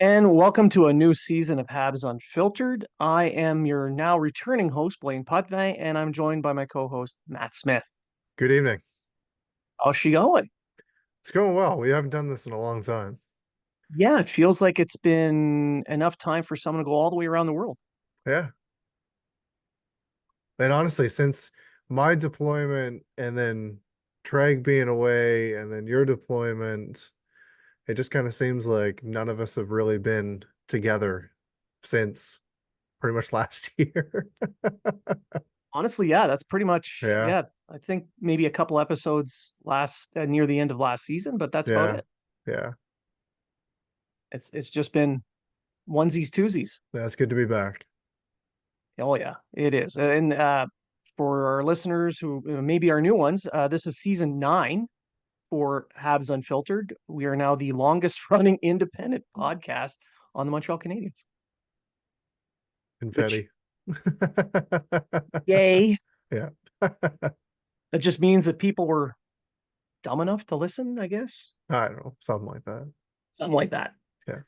And welcome to a new season of Habs Unfiltered. I am your now returning host, Blain, and I'm joined by my co-host, Matt Smith. Good evening. How's she going? It's going well. We haven't done this in a long time. Yeah, it feels like it's been enough time for someone to go all the way around the world. Yeah. And honestly, since my deployment and then Treg being away and then your deployment, it just kind of seems like none of us have really been together since pretty much last year. Honestly, yeah, that's pretty much, Yeah. yeah, I think maybe a couple episodes last near the end of last season, but that's about Yeah. it. Yeah. It's just been onesies, twosies. That's good to be back. Oh yeah, it is. And for our listeners who maybe are new ones, this is season 9 for Habs Unfiltered. We are now the longest running independent podcast on the Montreal Canadiens, which, Confetti. yay. Yeah. That just means that people were dumb enough to listen, I guess. I don't know, something like that. Something like that. Yeah.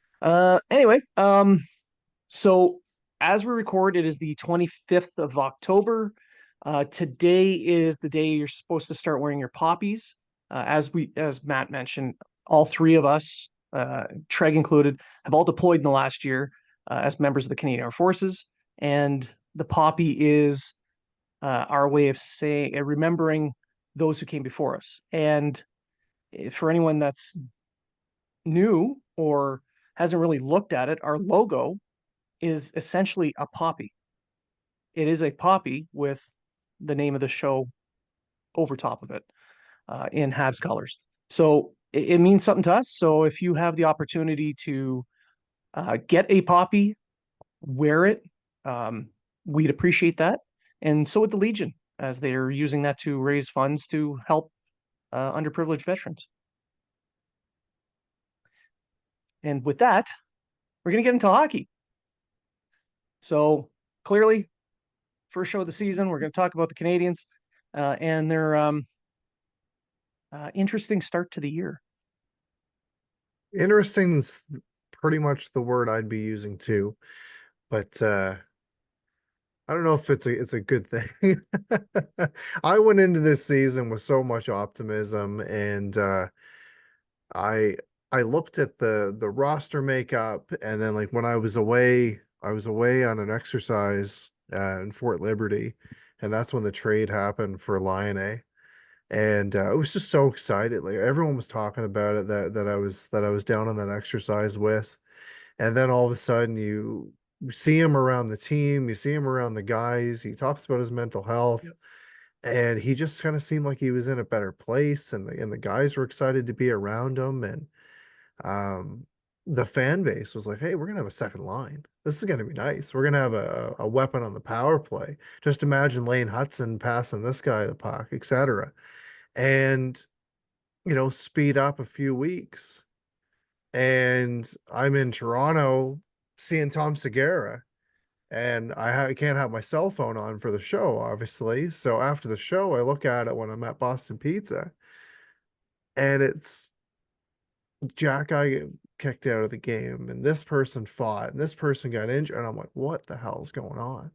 So as we record, it is the 25th of October. Today is the day you're supposed to start wearing your poppies. As Matt mentioned, all three of us, Treg included, have all deployed in the last year as members of the Canadian Armed Forces, and the poppy is our way of saying remembering those who came before us. And for anyone that's new or hasn't really looked at it, our logo is essentially a poppy. It is a poppy with the name of the show over top of it in Habs colors. So it means something to us. So if you have the opportunity to get a poppy, wear it, um, we'd appreciate that. And so would the Legion, as they're using that to raise funds to help underprivileged veterans. And with that, we're going to get into hockey. So clearly, first show of the season, we're going to talk about the Canadiens and their interesting start to the year. Interesting is pretty much the word I'd be using too. But I don't know if it's a good thing. I went into this season with so much optimism, and I I looked at the roster makeup, and then like when I was away on an exercise in Fort Liberty, and that's when the trade happened for Lion A. And I was just so excited. Like everyone was talking about it that I was down on that exercise with. And then all of a sudden you see him around the team, you see him around the guys. He talks about his mental health, Yep. and he just kind of seemed like he was in a better place, and the guys were excited to be around him, and um the fan base was like, "Hey, we're gonna have a second line. This is gonna be nice. We're gonna have a weapon on the power play. Just imagine Lane Hudson passing this guy the puck, etc." And speed up a few weeks and I'm in Toronto seeing Tom Segura, and I can't have my cell phone on for the show, obviously. So after the show, I look at it when I'm at Boston Pizza, and it's Jack I get kicked out of the game, and this person fought, and this person got injured, and I'm like, what the hell's going on?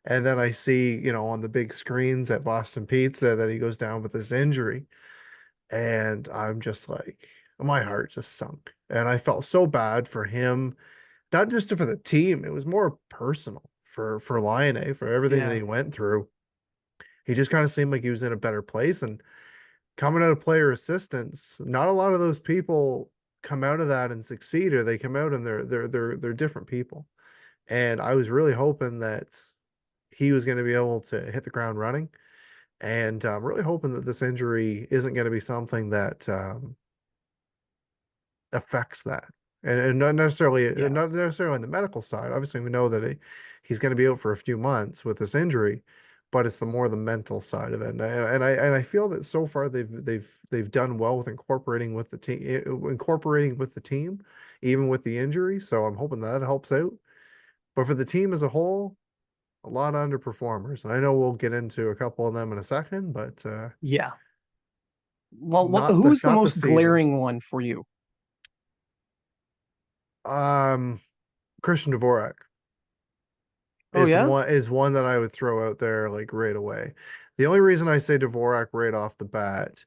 And then I see, on the big screens at Boston Pizza that he goes down with this injury, and I'm just like, my heart just sunk, and I felt so bad for him, not just for the team. It was more personal for Lion A, for everything that Yeah. he went through. He just kind of seemed like he was in a better place. And coming out of player assistance, not a lot of those people come out of that and succeed, or they come out and they're different people. And I was really hoping that he was going to be able to hit the ground running. And I'm really hoping that this injury isn't going to be something that affects that. And Yeah. not necessarily on the medical side. Obviously, we know that he's going to be out for a few months with this injury, but it's the more the mental side of it. And I feel that so far they've done well with incorporating with the team, even with the injury. So I'm hoping that helps out. But for the team as a whole, a lot of underperformers, and I know we'll get into a couple of them in a second, but Yeah. Well, who's the not the most season. glaring one for you? Um, Christian Dvorak Oh yeah? is one that I would throw out there like right away. The only reason I say Dvorak right off the bat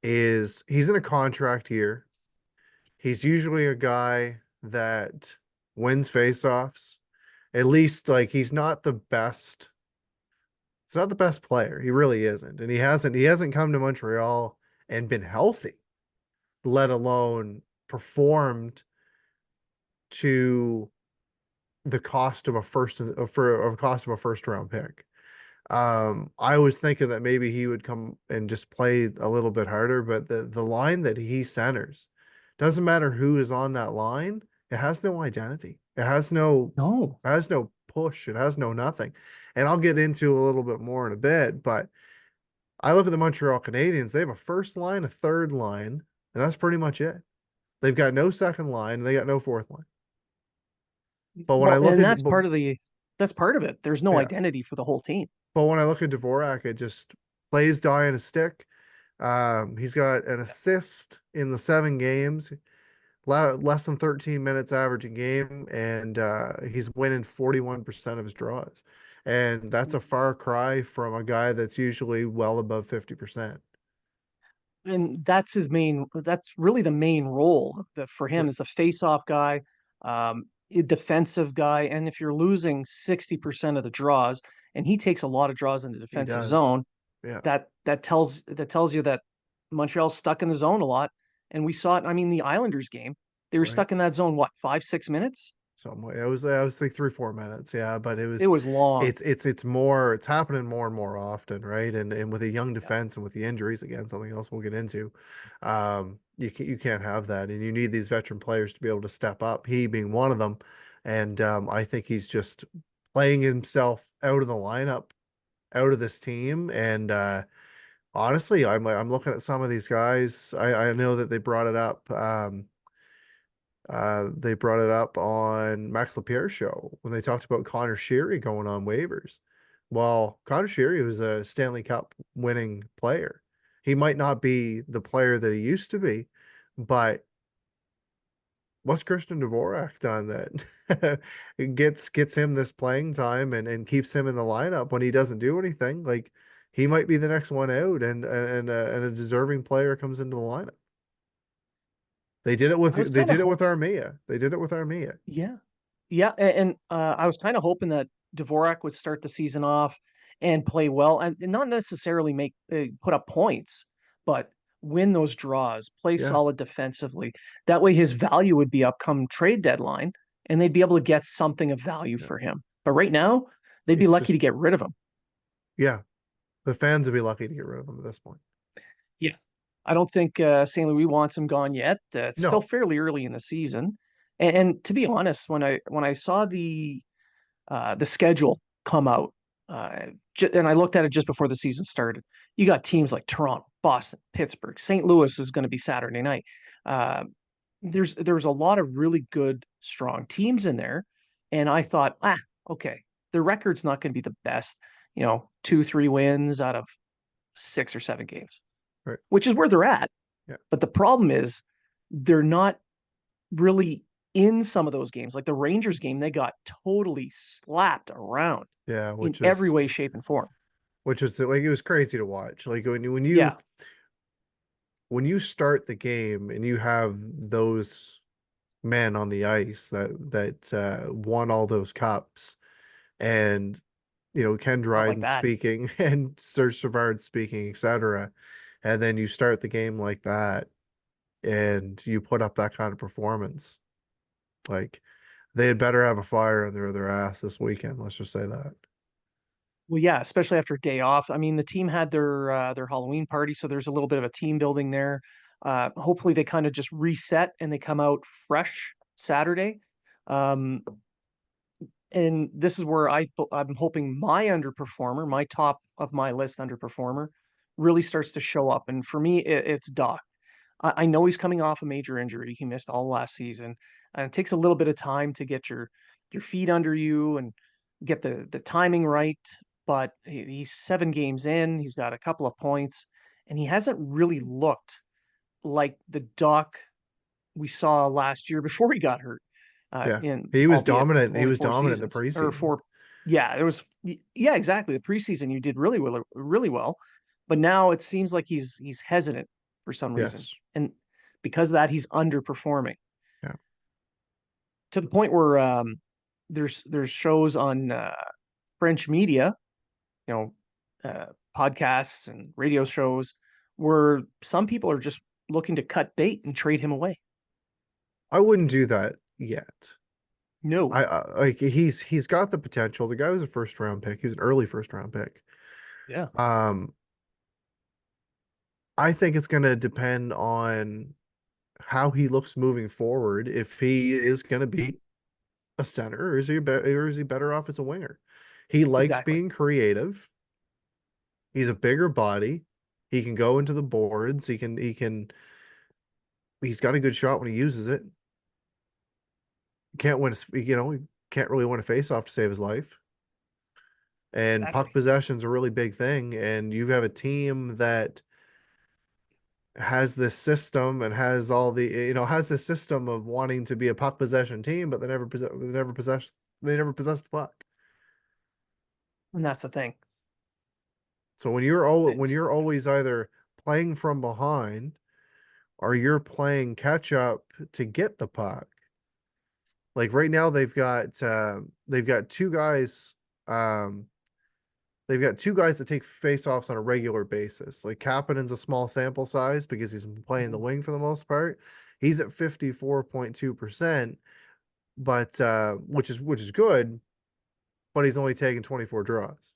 is he's in a contract year. He's usually a guy that wins faceoffs. At least like he's not the best player. He really isn't. And he hasn't come to Montreal and been healthy, let alone performed to the cost of a cost of a first round pick. I was thinking that maybe he would come and just play a little bit harder, but the line that he centers, doesn't matter who is on that line, it has no identity. No. It has no push. It has no nothing. And I'll get into a little bit more in a bit, but I look at the Montreal Canadiens, they have a first line, a third line, and that's pretty much it. They've got no second line, and they got no fourth line. But when I Well, look and at that's part of it. There's no yeah, identity for the whole team. but when I look at Dvorak, it just plays die in a stick. He's got an assist in the 7 games, less than 13 minutes average a game, and he's winning 41% of his draws. And that's a far cry from a guy that's usually well above 50%. And that's really the main role for Yeah, him is a face-off guy, a defensive guy. And if you're losing 60% of the draws, and he takes a lot of draws in the he defensive does. zone, Yeah, that tells you that Montreal's stuck in the zone a lot. And we saw it. I mean, the Islanders game, they were right. stuck in that zone, what, 5, 6 minutes? Some way. I was like 3, 4 minutes. Yeah, but It was long. it's happening more and more often, right? And with a young Yeah. defense and with the injuries again, something else we'll get into, you can't have that, and you need these veteran players to be able to step up. He being one of them, and I think he's just playing himself out of the lineup, out of this team, and honestly, I'm looking at some of these guys. I know that they brought it up on Max Lapierre's show when they talked about Connor Sheary going on waivers. Well, Connor Sheary was a Stanley Cup winning player. He might not be the player that he used to be, but what's Christian Dvorak done that gets him this playing time and keeps him in the lineup when he doesn't do anything? Like he might be the next one out, and a deserving player comes into the lineup. I was They kind of did it with Armia. They did it with Armia. Yeah. Yeah, and I was kind of hoping that Dvorak would start the season off and play well, and not necessarily make put up points, but win those draws, play Yeah. solid defensively. That way, his value would be up come trade deadline, and they'd be able to get something of value Yeah. for him. But right now, they'd be It's lucky just to get rid of him. yeah. The fans would be lucky to get rid of him at this point. Yeah, I don't think St. Louis wants him gone yet. It's still No. fairly early in the season, and to be honest, when I saw the schedule come out. And I looked at it just before the season started. You got teams like Toronto, Boston, Pittsburgh, St. Louis is going to be Saturday night. Uh, there's a lot of really good, strong teams in there, and I thought, okay, their record's not going to be the best. 2, 3 wins out of 6 or 7 games, Right. which is where they're at. Yeah. But the problem is they're not really in some of those games. Like the Rangers game, they got totally slapped around Yeah, in every way, shape, and form. which is like it was crazy to watch. Like Yeah. when you start the game and you have those men on the ice that won all those cups, and Ken Not like Dryden that. speaking and Serge Savard speaking, etc. And then you start the game like that and you put up that kind of performance. Like they had better have a fire under their ass this weekend. Let's just say that. Well, yeah, especially after a day off. I mean, the team had their Halloween party, so there's a little bit of a team building there. Hopefully, they kind of just reset and they come out fresh Saturday. Um, and this is where I'm hoping my underperformer, my top of my list underperformer, really starts to show up. And for me, it's Doc. I know he's coming off a major injury. He missed all last season, and it takes a little bit of time to get your feet under you and get the timing right. But he's 7 games in. He's got a couple of points, and he hasn't really looked like the Doc we saw last year before he got hurt. Yeah. in He was albeit dominant. He only was four dominant in the seasons or preseason. four. Yeah, it was. Yeah, exactly. The preseason you did really well, really well, but now it seems like he's hesitant for some reason, Yes. and because of that he's underperforming Yeah. to the point where there's shows on French media, you know, podcasts and radio shows where some people are just looking to cut bait and trade him away. I wouldn't do that yet. No. Like he's got the potential. The guy was a first round pick. He was an early first round pick. Yeah. Um, I think it's going to depend on how he looks moving forward. If he is going to be a center, or is he better off as a winger? He likes Exactly. being creative. He's a bigger body. He can go into the boards. He's got a good shot when he uses it. Can't win, he can't really win a face-off to save his life. And puck Exactly. possession's a really big thing. And you have a team that has this system and has all the has this system of wanting to be a puck possession team, but they never possess the puck. And that's the thing. So when It's you're always either playing from behind or you're playing catch up to get the puck. Like right now they've got um two guys that take faceoffs on a regular basis. Like Kapanen's a small sample size because he's been playing the wing for the most part. He's at 54.2%, but which is good, but he's only taken 24 draws.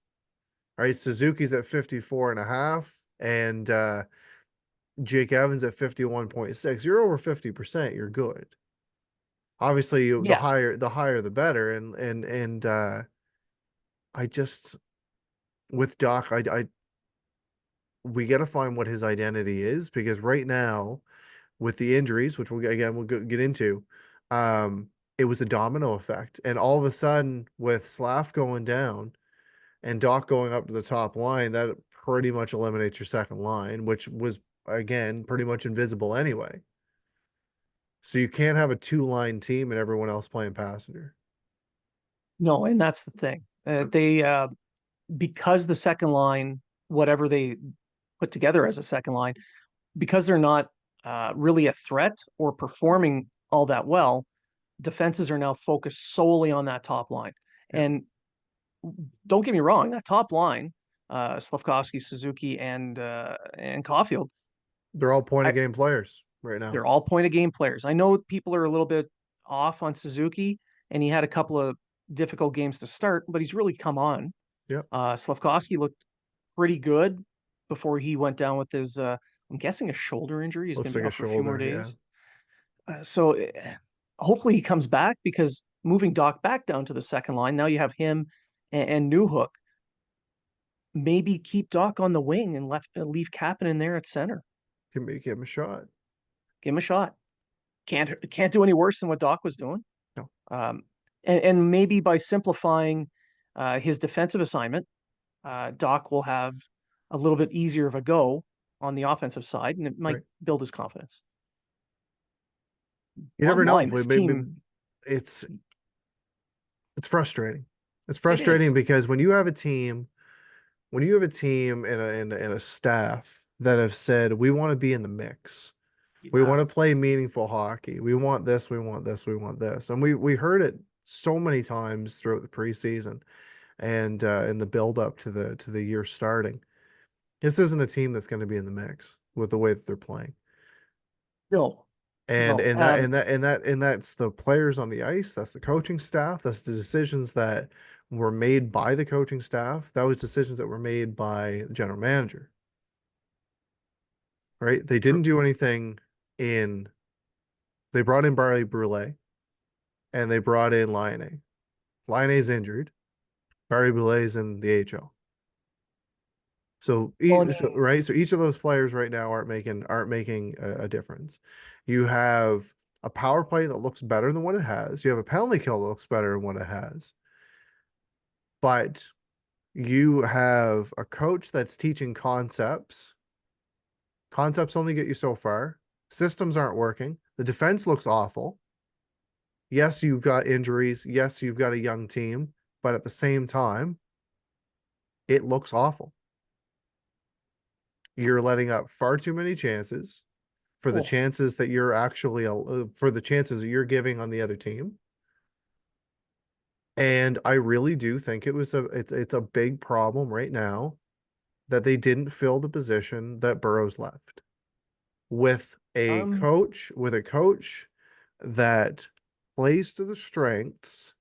All right, Suzuki's at 54 and a half, and Jake Evans at 51.6. You're over 50%, you're good. Obviously, yeah. the higher the better, and I just with Doc, I we got to find what his identity is because right now with the injuries, which get into, it was a domino effect, and all of a sudden with Slav going down and Doc going up to the top line, that pretty much eliminates your second line, which was again pretty much invisible anyway. So you can't have a two-line team and everyone else playing passenger. No, and that's the thing. They because the second line, whatever they put together as a second line, because they're not really a threat or performing all that well, defenses are now focused solely on that top line. Yeah, And don't get me wrong, that top line, Slavkovsky, Suzuki, and Caulfield, they're all point I, of game players right now. they're all point of game players. I know people are a little bit off on Suzuki, and he had a couple of difficult games to start, but he's really come on. Yep, Slavkovsky looked pretty good before he went down with his, I'm guessing a shoulder injury. He's going looks to be like a out for a few more shoulder. Yeah, days. So hopefully he comes back because moving Doc back down to the second line, now you have him and Newhook. Maybe keep Doc on the wing and leave Kapanen there at center. give him a shot. Give him a shot. Can't do any worse than what Doc was doing. No, Um, and maybe by simplifying his defensive assignment, Doc will have a little bit easier of a go on the offensive side, and it might right. build his confidence. You never Bottom know. line, this team, It's it's frustrating. It's it frustrating is. because when you have a team and a staff that have said we want to be in the mix, we Yeah. want to play meaningful hockey, we want this, we want this, we want this, and we heard it so many times throughout the preseason and in the build up to the year starting. This isn't a team that's going to be in the mix with the way that they're playing. No, And no. that's the players on the ice, that's the coaching staff, that's the decisions that were made by the coaching staff. That was decisions that were made by the general manager, right? They didn't do anything in they brought in Barley Brule and they brought in Line. Line's injured. Barry Brule's in the AHL. So, Well, I so mean, right, so each of those players right now aren't making a difference. You have a power play that looks better than what it has. You have a penalty kill that looks better than what it has. But you have a coach that's teaching concepts. Concepts only get you so far. Systems aren't working. The defense looks awful. Yes, you've got injuries. Yes, you've got a young team, but at the same time, it looks awful. You're letting up far too many chances for the Well, chances that you're actually for the chances that you're giving on the other team. And I really do think it's a big problem right now that they didn't fill the position that Burrows left with um, a coach that plays to the strengths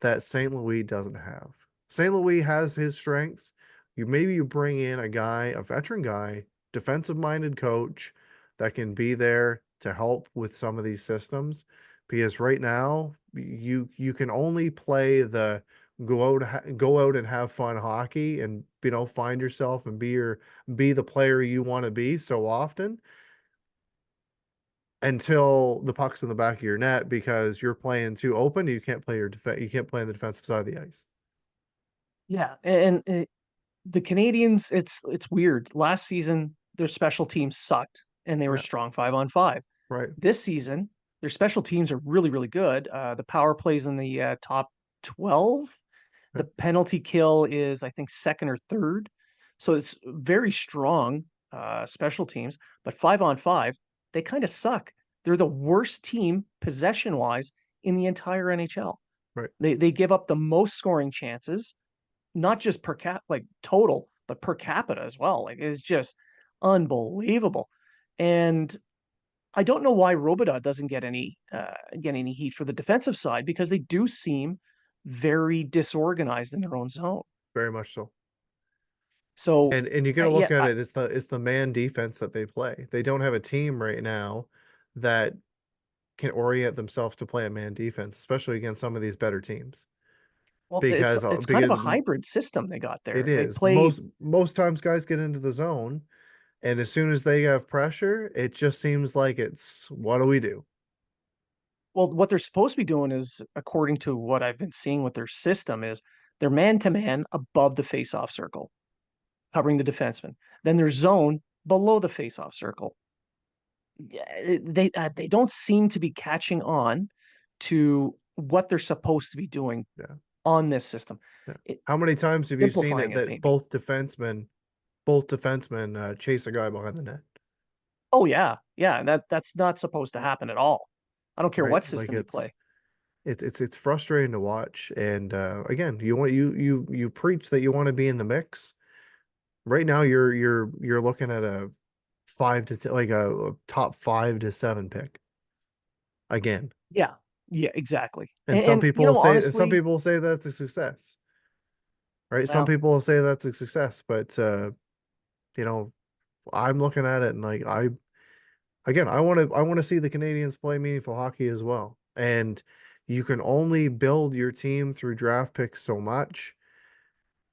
that St. Louis doesn't have. St. Louis has his strengths. You bring in a guy, a veteran guy, defensive minded coach that can be there to help with some of these systems. Because right now you can only play the go out and have fun hockey and find yourself and be the player you want to be so often until the puck's in the back of your net because you're playing too open. You can't play on the defensive side of the ice. yeah, and the Canadians, it's weird. Last season, their special teams sucked, and they were Yeah, strong 5-on-5. right. This season, their special teams are really, really good. The power plays in the top 12. Yeah, The penalty kill is, I think, second or third. So it's very strong special teams. But 5-on-5, they kind of suck. They're the worst team possession wise in the entire NHL. right. They give up the most scoring chances, not just per cap like total, but per capita as well. Like it's just unbelievable. And I don't know why Robidas doesn't get any heat for the defensive side because they do seem very disorganized in their own zone. Very much so. So And you got to yeah, look at it. It's the man defense that they play. They don't have a team right now that can orient themselves to play a man defense, especially against some of these better teams. well, it's kind of a Because hybrid system they got it there. They is play most times guys get into the zone, and as soon as they have pressure, it just seems like it's what do we do? well. What they're supposed to be doing is, according to what I've been seeing with their system, is they're man to man above the face-off circle, covering the defenseman. Then their zone below the face-off circle. They don't seem to be catching on to what they're supposed to be doing Yeah, on this system. yeah. It, How many times have you seen simplifying it it that maybe. both defensemen chase a guy behind the net, Oh yeah, yeah. That's not supposed to happen at all. I don't care right? what Like system you play. it's frustrating to watch. And again, you preach that you want to be in the mix. Right now, you're looking at a 5 to 10, like a top 5 to 7 pick again. Yeah, yeah, exactly. And some Honestly, people will say that's a success, right? Some well, people will say that's a success, but you know, I'm looking at it and like I want to see the Canadians play meaningful hockey as well. And you can only build your team through draft picks so much.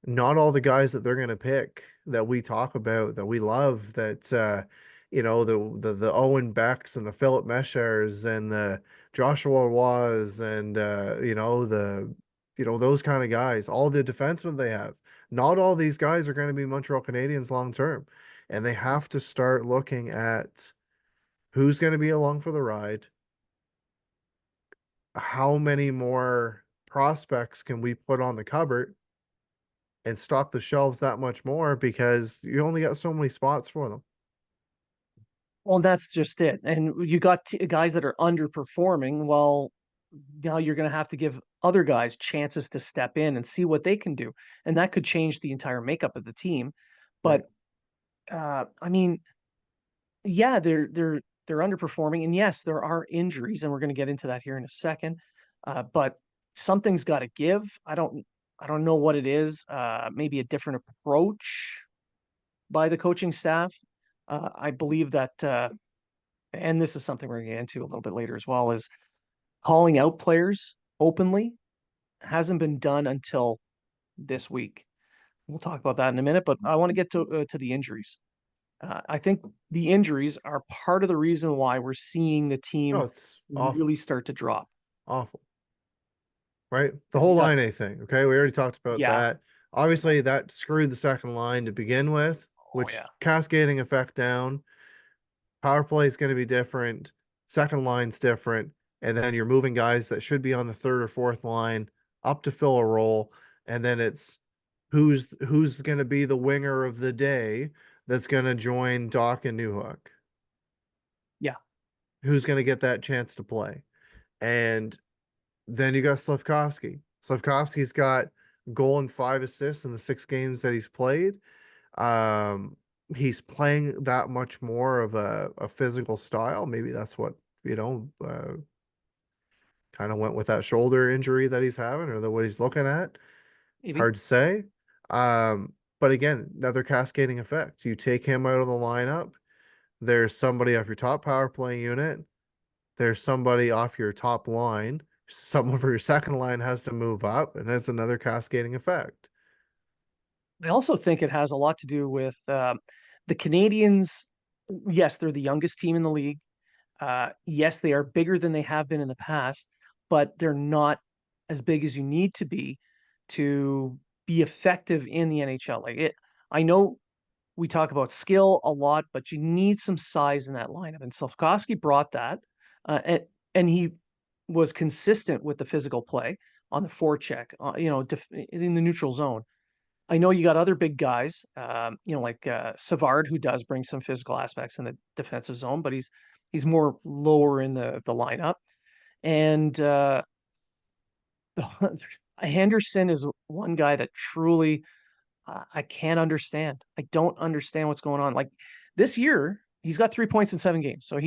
Not all the guys that they're going to pick that we talk about that we love that the Owen Becks and the Philip Meschers and the Joshua Was and those kind of guys, all the defensemen they have. Not all these guys are going to be Montreal Canadiens long term, and they have to start looking at who's going to be along for the ride. How many more prospects can we put on the cupboard and stock the shelves that much more because you only got so many spots for them. well, that's just it. And you got guys that are underperforming. Well, now you're going to have to give other guys chances to step in and see what they can do, and that could change the entire makeup of the team. Right. But I mean, yeah, they're underperforming, and yes, there are injuries, and we're going to get into that here in a second. But something's got to give. I don't know what it is. Maybe a different approach by the coaching staff. I believe that, and this is something we're going to get into a little bit later as well, is calling out players openly hasn't been done until this week. We'll talk about that in a minute, but I want to get to the injuries. I think the injuries are part of the reason why we're seeing the Oh, team it's awful, really start to drop. awful. Right. The Because you whole got, line A thing. Okay. We already talked about yeah, that. Obviously, that screwed the second line to begin with, oh which yeah, cascading effect down. Power play is going to be different. Second line's different. and then you're moving guys that should be on the third or fourth line up to fill a role, and then it's who's going to be the winger of the day that's going to join Doc and Newhook, Yeah. who's going to get that chance to play. And then you got Slavkovsky. Slavkovsky's got goal and 5 assists in the 6 games that he's played. Um, he's playing that much more of a physical style. Maybe that's what, kind of went with that shoulder injury that he's having or what he's looking at. Maybe. Hard to say. But again, another cascading effect. You take him out of the lineup, there's somebody off your top power play unit, there's somebody off your top line, someone for your second line has to move up, and that's another cascading effect. I also think it has a lot to do with the Canadiens. Yes, they're the youngest team in the league. Yes, they are bigger than they have been in the past, but they're not as big as you need to be effective in the NHL. Like it, I know we talk about skill a lot, but you need some size in that lineup. And Slavkovsky brought that, and he was consistent with the physical play on the forecheck, in the neutral zone. I know you got other big guys, like Savard, who does bring some physical aspects in the defensive zone, but he's more lower in the lineup. And Henderson is one guy that truly I can't understand. I don't understand what's going on. Like this year, he's got 3 points in 7 games, so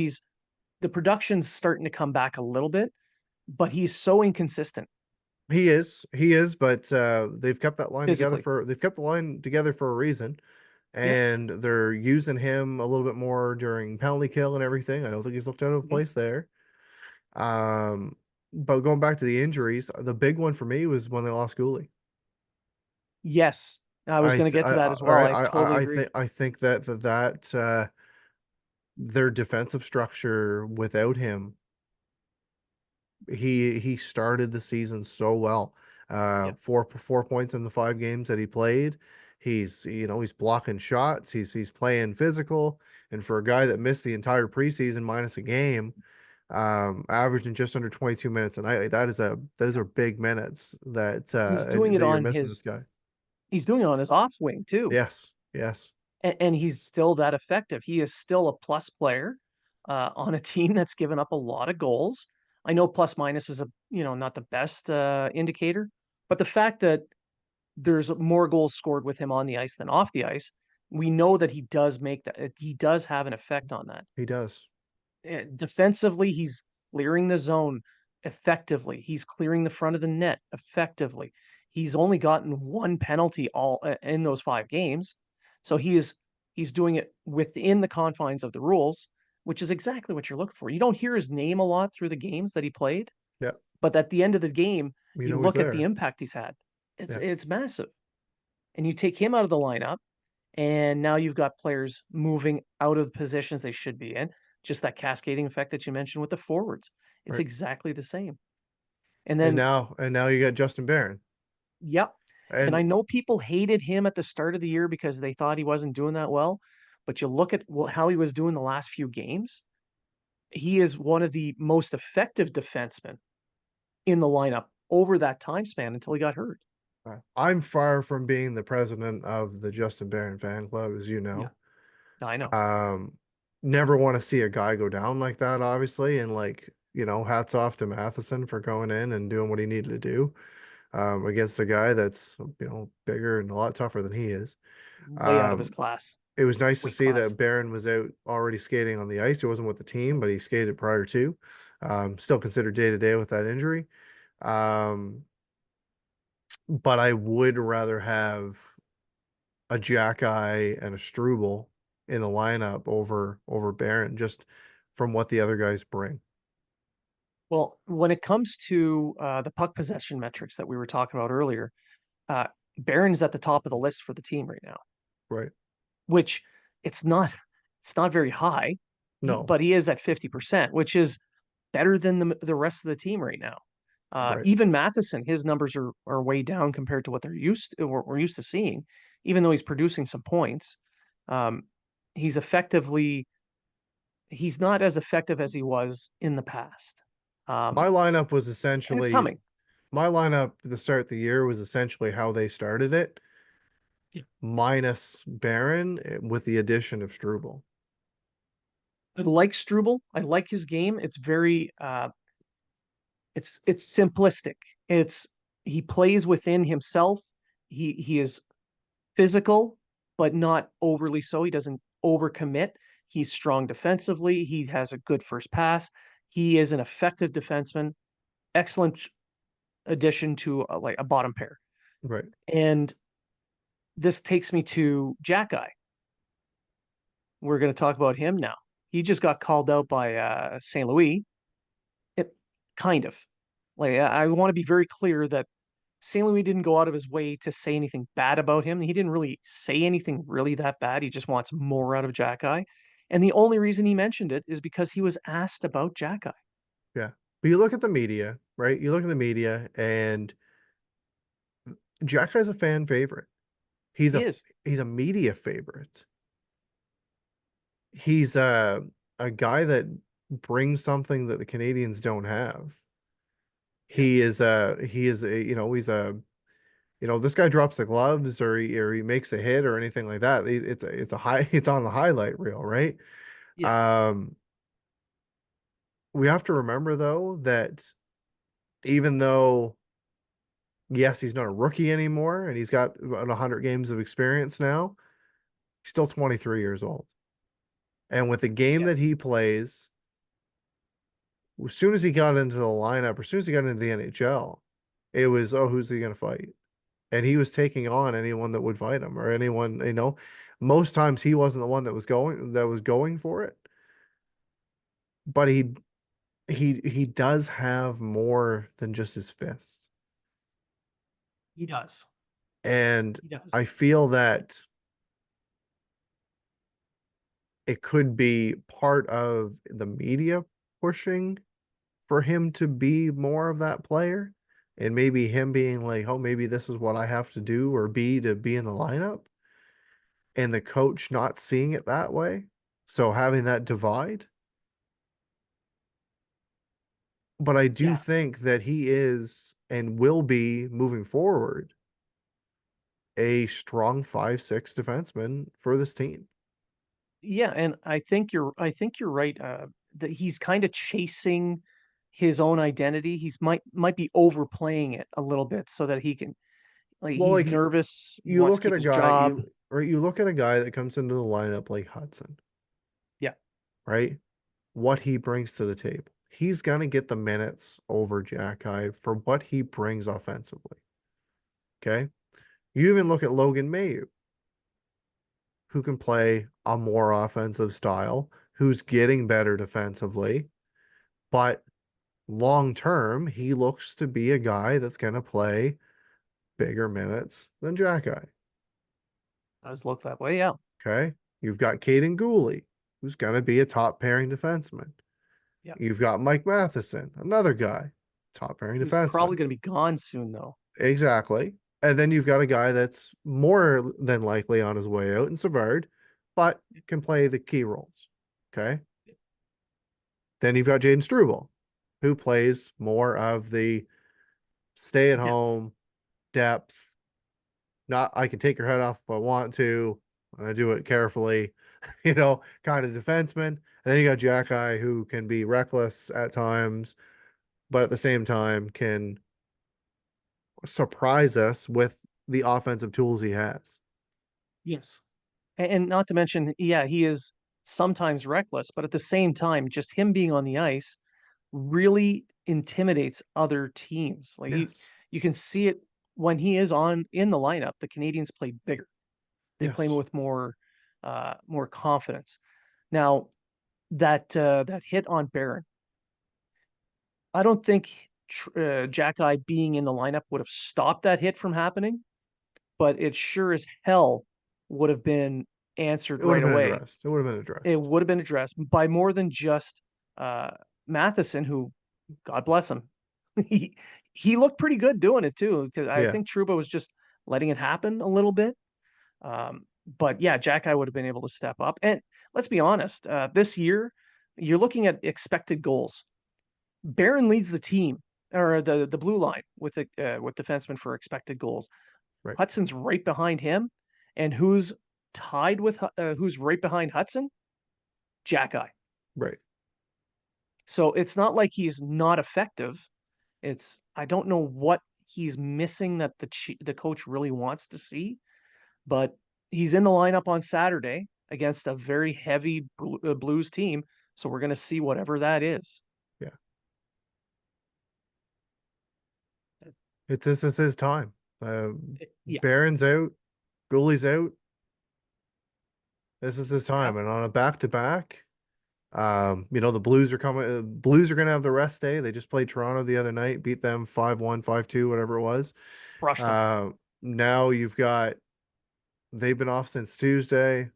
the production's starting to come back a little bit, but he's so inconsistent He is, but physically. they've kept the line together for a reason, Yep. and they're using him a little bit more during penalty kill and everything. I don't think he's looked out of Mhm. place there. Um, but going back to the injuries, the big one for me was when they lost Gooley. Yes, I was going to get to that as well. I totally agree. I think that their defensive structure without him, he started the season so well. Yep. 4 points in the 5 games that he played. He's blocking shots. He's playing physical. And for a guy that missed the entire preseason minus a game, averaging just under 22 minutes a night, like those are big minutes He's doing it that you're on missing this guy. he's doing it on his off wing too. Yes, yes, And he's still that effective. He is still a plus player on a team that's given up a lot of goals. I know plus minus is not the best indicator, but the fact that there's more goals scored with him on the ice than off the ice, we know that he does make that. He does have an effect on that. he does. Defensively, he's clearing the zone effectively. He's clearing the front of the net effectively. He's only gotten one penalty all in those 5 games, so he's doing it within the confines of the rules, which is exactly what you're looking for. You don't hear his name a lot through the games that he played, Yeah, but at the end of the game, you you know he's look at the there. impact he's had. It's Yeah, it's massive, and you take him out of the lineup, and now you've got players moving out of the positions they should be in. Just that cascading effect that you mentioned with the forwards. It's right. exactly the same. And And then, now you got Justin Barron. yep. And And I know people hated him at the start of the year because they thought he wasn't doing that well. But you look at how he was doing the last few games, he is one of the most effective defensemen in the lineup over that time span until he got hurt. I'm far from being the president of the Justin Barron fan club, as you Yeah, know. I know. Um, Never want to see a guy go down like that, obviously. And hats off to Matheson for going in and doing what he needed to do against a guy that's, bigger and a lot tougher than he is. Way out of his Um, class, it was nice to weight see class. that Barron was out already skating on the ice. He wasn't with the team, but he skated prior to. Still considered day to day with that injury. Um, but I would rather have a Xhekaj and a Struble in the lineup over Barron, just from what the other guys bring. Well, when it comes to the puck possession metrics that we were talking about earlier, uh, Barron's at the top of the list for the team right now, Right. which it's not it's not very high, No. but he is at 50%, which is better than the rest of the team right now. Right. Even Matheson, his numbers are way down compared to what we're used to seeing, even though he's producing some points. Um, he's effectively he's not as effective as he was in the past. Um, My lineup was and it's essentially coming. my lineup to start the year was essentially how they started it, Yeah. minus Barron with the addition of Struble. I like Struble. I like his game. It's very it's simplistic. It's he plays within himself. He is physical, but not overly so. He doesn't overcommit. He's strong defensively. He has a good first pass. He is an effective defenseman. Excellent addition to like a bottom pair. Right. And this takes me to Xhekaj. We're going to talk about him now. He just got called out by St. Louis. It kind of like I want to be very clear that St. Louis didn't go out of his way to say anything bad about him. He didn't really say anything really that bad. He just wants more out of Xhekaj. And the only reason he mentioned it is because he was asked about Xhekaj. Yeah. But you look at the media, right? You look at the media and Jack is a fan favorite. He's He a is. he's a media favorite. He's a guy that brings something that the Canadians don't have. Yeah. He is a he's a this guy drops the gloves or he makes a hit or anything like that. It's a high it's on the highlight reel, right? Yeah. Um we have to remember though that even though yes, he's not a rookie anymore and he's got about 100 games of experience now, he's still 23 years old. And with the game that Yes. he plays, as soon as he got into the lineup, or as soon as he got into the NHL, it was, oh, who's he going to fight? And he was taking on anyone that would fight him or anyone, most times he wasn't the one that was going for it, but he does have more than just his fists. He does. And He does. I feel that it could be part of the media pushing for him to be more of that player and maybe him being like, oh, maybe this is what I have to do or be to be in the lineup and the coach not seeing it that way. So having that divide. But I do Yeah. think that he is and will be moving forward a strong 5-6 defenseman for this team. Yeah. And I think you're right. That he's kind of chasing his own identity. He's might be overplaying it a little bit so that he can like Well, he's like nervous. He you wants to look at keep a his guy, job. you look at a guy that comes into the lineup like Hudson, Yeah. right? What he brings to the table. He's going to get the minutes over Xhekaj for what he brings offensively. Okay. You even look at Logan Mayu, who can play a more offensive style, who's getting better defensively, but long term, he looks to be a guy that's going to play bigger minutes than Xhekaj. Does look that way. Yeah. Okay. You've got Caden Gooley, who's going to be a top pairing defenseman. Yeah. You've got Mike Matheson, another guy, top pairing Who's probably defenseman. going to be gone soon, though. Exactly. And then you've got a guy that's more than likely on his way out in Savard, but can play the key roles. Okay. Then you've got Jaden Struble, who plays more of the stay at Depth. home depth. Not I can take your head off if I want to. I do it carefully, kind of defenseman. And then you got Xhekaj, who can be reckless at times, but at the same time can surprise us with the offensive tools he has. Yes. And not to mention, yeah, he is sometimes reckless, but at the same time, just him being on the ice really intimidates other teams. Like Yes. you can see it when he is on in the lineup. The Canadians play bigger. They play Yes. with more confidence. Now that hit on Barron, I don't think Xhekaj being in the lineup would have stopped that hit from happening, but it sure as hell would have been answered It would right have been away. addressed. It would have been It addressed. would have been addressed by more than just Matheson, who, God bless him, he he looked pretty good doing it too. Because I Yeah. think Truba was just letting it happen a little bit. But yeah, Xhekaj would have been able to step up. And let's be honest, this year you're looking at expected goals. Barron leads the team or the blue line with defensemen for expected goals. Right. Hudson's right behind him, and who's right behind Hudson? Xhekaj. Right. So it's not like he's not effective. It's I don't know what he's missing that the coach really wants to see, but he's in the lineup on Saturday against a very heavy Blues team. So we're going to see whatever that is. Yeah. This is his time. Yeah, Barron's out, Gooley's out. This is his yeah, time, and on a back to back, the Blues are coming. Blues are gonna have the rest day. They just played Toronto the other night, beat them 5-1, 5-2, whatever it was. crushed him. Uh, Now you've got they've been off since Tuesday.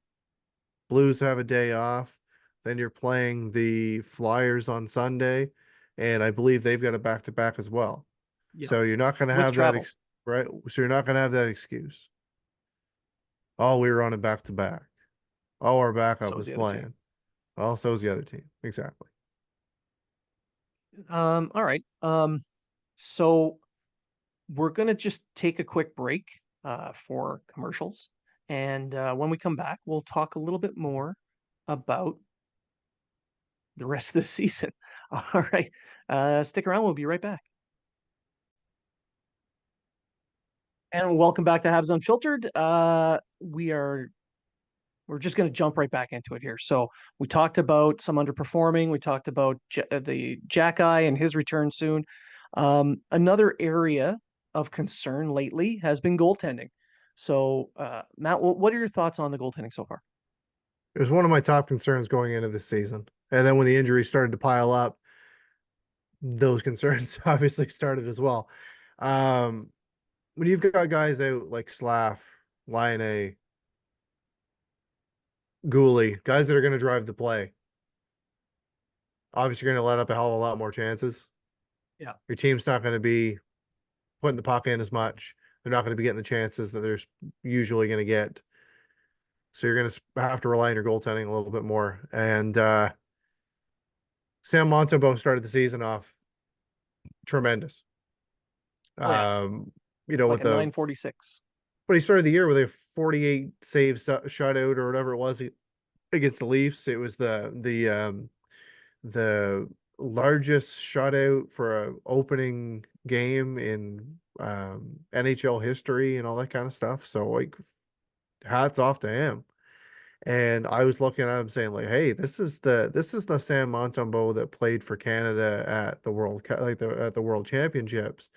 Blues have a day off. Then you're playing the Flyers on Sunday, and I believe they've got a back to back as well. Yeah, So you're not going to with have that, travel. right? So you're not going to have that excuse. Oh, we were on a back to back. Oh, our backup So is was the other team. playing. Oh, so is the other team. Exactly. All right. So we're gonna just take a quick break for commercials, and when we come back, we'll talk a little bit more about the rest of the season. All right. Stick around. We'll be right back. And welcome back to Habs Unfiltered. We're just going to jump right back into it here. So we talked about some underperforming. We talked about the Xhekaj and his return soon. Another area of concern lately has been goaltending. So, Matt, what are your thoughts on the goaltending so far? It was one of my top concerns going into this season. And then when the injuries started to pile up, those concerns obviously started as well. Um, when you've got guys out like Slav, Line, Gooley, guys that are going to drive the play, obviously you're going to let up a hell of a lot more chances. Yeah. Your team's not going to be putting the puck in as much. They're not going to be getting the chances that they're usually going to get. So you're going to have to rely on your goaltending a little bit more. And Sam Montembeault started the season off tremendous. Oh yeah, Um, like with a 946. but he started the year with a 48 save shutout or whatever it was against the Leafs. It was the largest shutout for a opening game in NHL history and all that kind of stuff. So like hats off to him. And I was looking at him saying like, "Hey, this is the Sam Montembeault that played for Canada at the at the World Championships.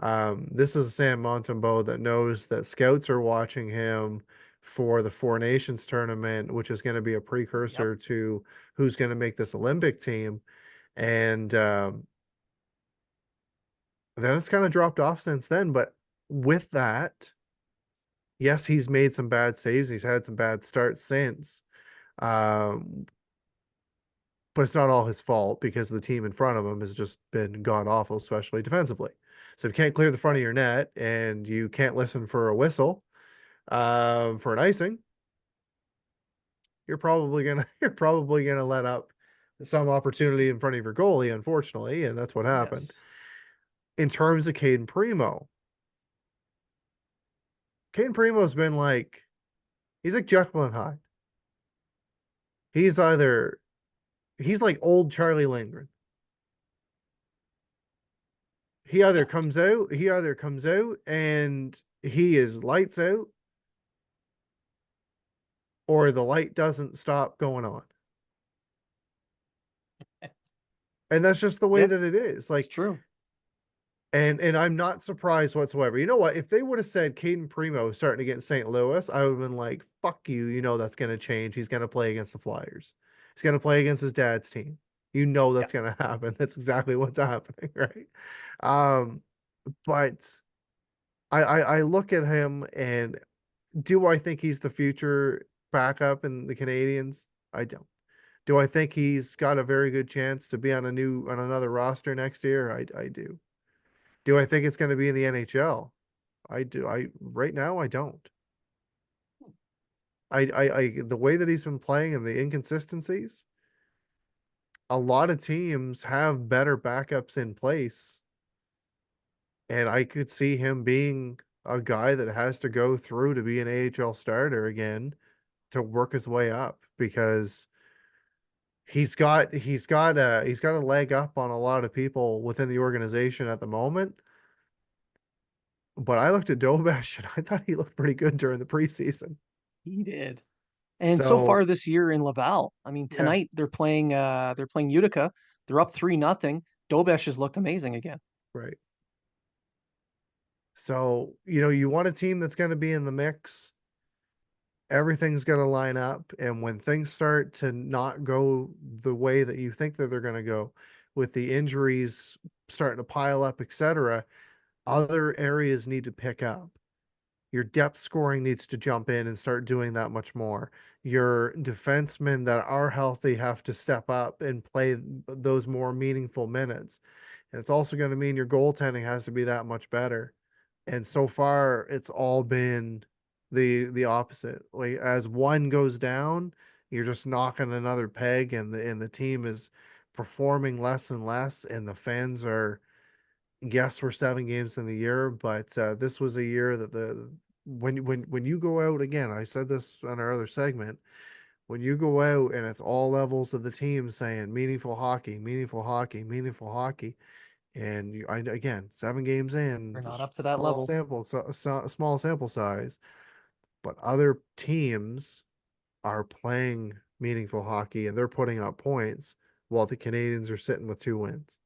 Yep. This is Sam Montembeault that knows that scouts are watching him for the Four Nations tournament, which is going to be a Yep. precursor to who's going to make this Olympic team." And then it's kind of dropped off since then. But with that, yes, he's made some bad saves. He's had some bad starts since. Um, but it's not all his fault because the team in front of him has just been god awful, especially defensively. So if you can't clear the front of your net and you can't listen for a whistle for an icing, you're probably gonna let up some opportunity in front of your goalie, unfortunately, and that's what happened. Yes. In terms of Caden Primo's been like he's like Jekyll and Hyde. He's either he's like old Charlie Lindgren. Yeah. He either comes out and he is lights out, or the light doesn't stop going on. And that's just the way Yeah. that it is. It's Like, true. and I'm not surprised whatsoever. You know what? If they would have said Caden Primo starting to get in St. Louis, I would have been like, fuck you. You know that's gonna change. He's gonna play against the Flyers. He's gonna play against his dad's team. You know Yeah. that's gonna happen. That's exactly what's happening, right? Um, but I look at him and do I think he's the future backup in the Canadiens? I don't. Do I think he's got a very good chance to be on another roster next year? I do. Do I think it's going to be in the NHL? I do. I right now I don't. The way that he's been playing and the inconsistencies, a lot of teams have better backups in place, and I could see him being a guy that has to go through to be an AHL starter again to work his way up because he's got a leg up on a lot of people within the organization at the moment. But I looked at Dovesh and I thought he looked pretty good during the preseason. He did. And so So far this year in Laval, I mean, yeah, tonight they're playing Utica. They're up 3-0. Dobesh has looked amazing again. right. So, you know, you want a team that's going to be in the mix. Everything's going to line up. And when things start to not go the way that you think that they're going to go, with the injuries starting to pile up, etc., other areas need to pick up. Your depth scoring needs to jump in and start doing that much more. Your defensemen that are healthy have to step up and play those more meaningful minutes. And it's also going to mean your goaltending has to be that much better. And so far, it's all been the opposite. Like as one goes down, you're just knocking another peg, and the team is performing less and less, and the fans are, yes, we're 7 games in the year, but this was a year that the when you go out again, I said this on our other segment, when you go out and it's all levels of the team saying meaningful hockey, meaningful hockey, meaningful hockey, and again, 7 games They're in, not up to that level. small sample size, but other teams are playing meaningful hockey and they're putting up points while the Canadians are sitting with 2 wins.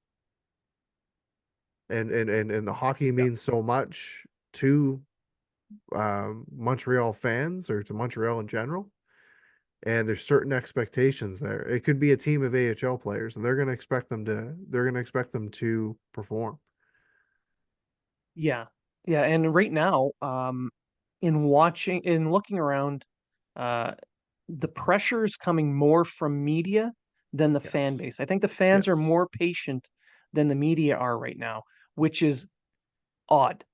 And the hockey Yeah. means so much to Montreal fans or to Montreal in general. And there's certain expectations there. It could be a team of AHL players, and they're gonna expect them to perform. Yeah. Yeah. And right now, in looking around, uh, the pressure is coming more from media than the fan Yes. base. I think the fans are Yes. more patient than the media are right now, which is odd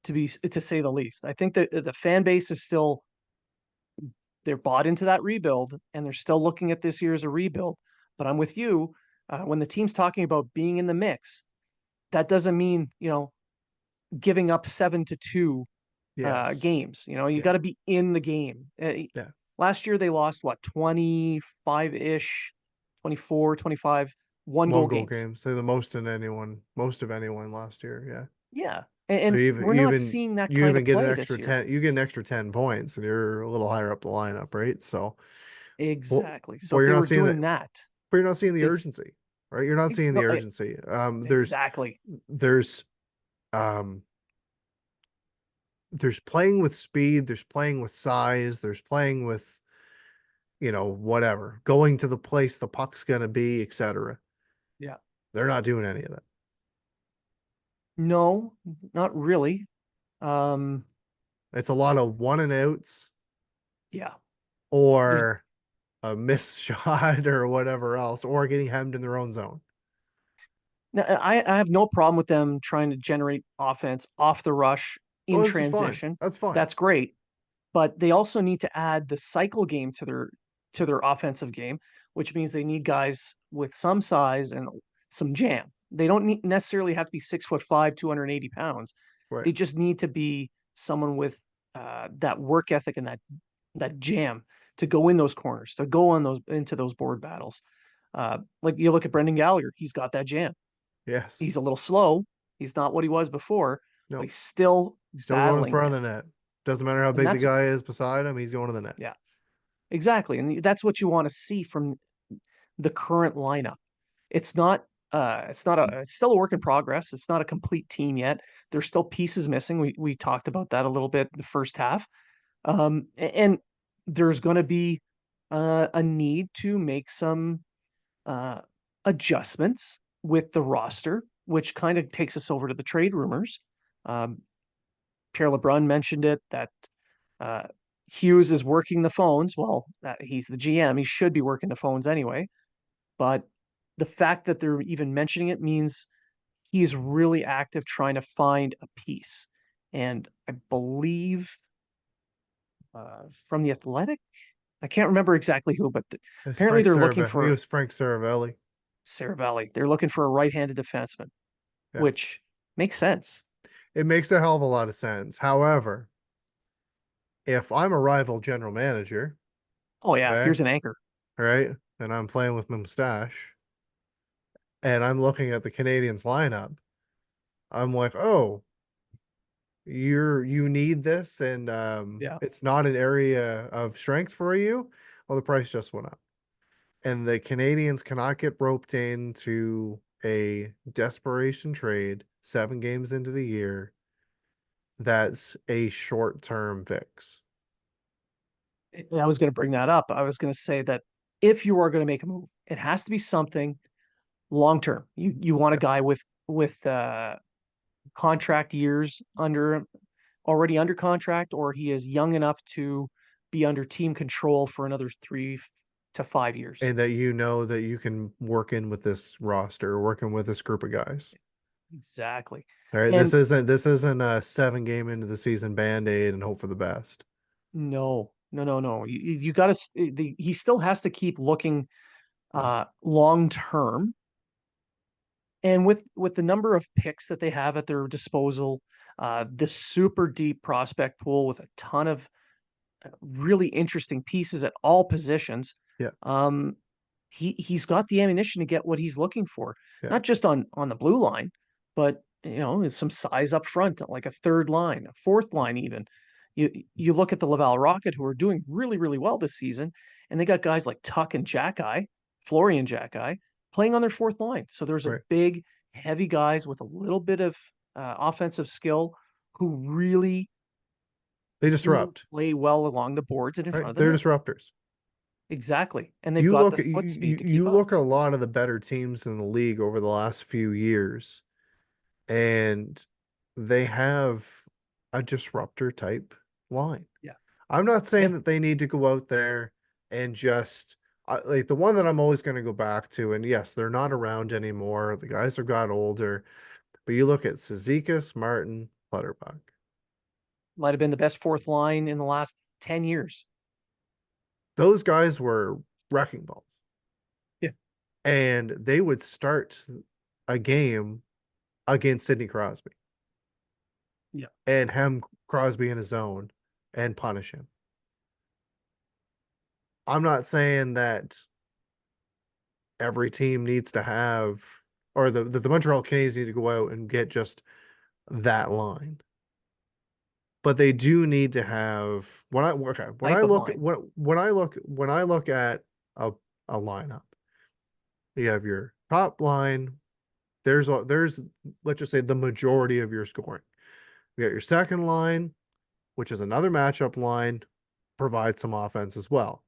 to say the least. I think that the fan base is still they're bought into that rebuild and they're still looking at this year as a rebuild. But I'm with you. When the team's talking about being in the mix, that doesn't mean, giving up 7-2 Yes. games. You got Yeah. to be in the game. Yeah. Last year they lost what 25-ish, 24, 25 one One goal goal games. games. Say the most of anyone last year. Yeah. Yeah. So And we're not seeing that you kind of even get an play this extra year. 10, you get an extra 10 points and you're a little higher up the lineup, right? So well, Exactly. So well if you're they not were seeing that, doing that, but you're not seeing the it's urgency, right? You're not seeing no, the urgency. exactly. There's um there's playing with speed, there's playing with size, there's playing with, whatever, going to the place the puck's gonna be, etc. Yeah. They're not doing any of that. No, not really. Um, It's a lot of one and outs yeah. There's or a missed shot or whatever else, or getting hemmed in their own zone. Now, I have no problem with them trying to generate offense off the rush Oh, in this is fine. transition. That's fine. That's great. But they also need to add the cycle game to their offensive game, which means they need guys with some size and some jam. They don't necessarily have to be 6'5", 280 pounds. Right. They just need to be someone with that work ethic and that jam to go in those corners, to go on those into those board battles. Like you look at Brendan Gallagher, he's got that jam. Yes. He's a little slow. He's not what he was before, but Nope. he's still He's still going in battling front that. of the net. Doesn't matter how And big the that's guy is beside him, he's going to the net. yeah, exactly. And that's what you want to see from the current lineup. It's still a work in progress. It's not a complete team yet. There's still pieces missing. We talked about that a little bit in the first half. And there's going to be a need to make some uh, adjustments with the roster, which kind of takes us over to the trade rumors. Um, Pierre LeBrun mentioned it that uh, Hughes is working the phones. Well, he's the GM. He should be working the phones anyway. But the fact that they're even mentioning it means he's really active trying to find a piece. And I believe from the Athletic, I can't remember exactly who, but It's apparently Frank they're looking Cerve. He for was Frank Saravelli. Valley. They're looking for a right-handed defenseman, Yeah. which makes sense. It makes a hell of a lot of sense. However, if I'm a rival general manager, Oh yeah, okay, here's an anchor. right, and I'm playing with my mustache and I'm looking at the Canadiens lineup, I'm like, oh, you need this and Yeah. it's not an area of strength for you. Well, the price just went up. And the Canadians cannot get roped into a desperation trade 7 games into the year. That's a short-term fix. I was going to bring that up. I was going to say that if you are going to make a move, it has to be something long term. You want a Yeah. guy with contract years under already under contract, or he is young enough to be under team control for another 3 to 5 years. And that you know that you can work in with this roster, working with this group of guys. Exactly. All right. This And isn't this isn't a 7 game into the season band-aid and hope for the best. no, no, no, no. You got to. He still has to keep looking long term. And with the number of picks that they have at their disposal, this super deep prospect pool with a ton of really interesting pieces at all positions. Yeah. Um, he's got the ammunition to get what he's looking for, Yeah. not just on the blue line, but some size up front, like a third line, a fourth line, even. You look at the Laval Rocket, who are doing really really well this season, and they got guys like Tuck and Xhekaj, Florian Xhekaj, playing on their fourth line. So there's a Right. big, heavy guys with a little bit of offensive skill who really They really disrupt. play well along the boards and in front Right. of the They're net. disruptors. Exactly. And they've You got the look at foot speed to keep you up. look at a lot of the better teams in the league over the last few years, and they have a disruptor type line. Yeah. I'm not saying Yeah. that they need to go out there and just like the one that I'm always going to go back to. And yes, they're not around anymore. The guys have got older, but you look at Cizikas, Martin, Clutterbuck. Might have been the best fourth line in the last 10 years. Those guys were wrecking balls, Yeah. and they would start a game against Sidney Crosby Yeah. and hem Crosby in his zone and punish him. I'm not saying that every team needs to have, or the Montreal Canadiens need to go out and get just that line. But they do need to have when I Type of look line. when I look at a lineup, you have your top line. There's let's just say the majority of your scoring. You got your second line, which is another matchup line, provides some offense as well.